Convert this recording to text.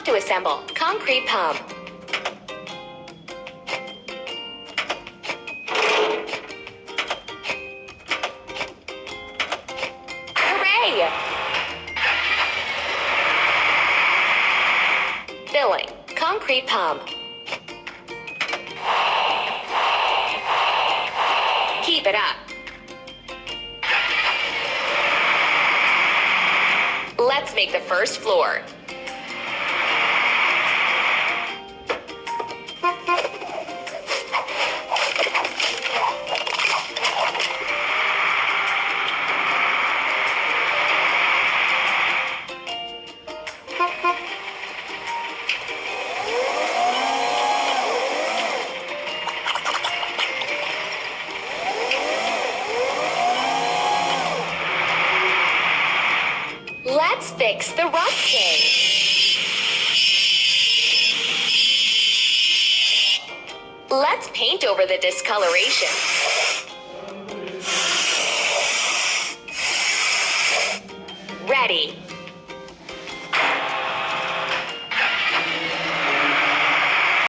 to assemble concrete pump. Hooray! Filling concrete pump. Keep it up. Let's make the first floor. Let's fix the rusting. Let's paint over the discoloration. Ready.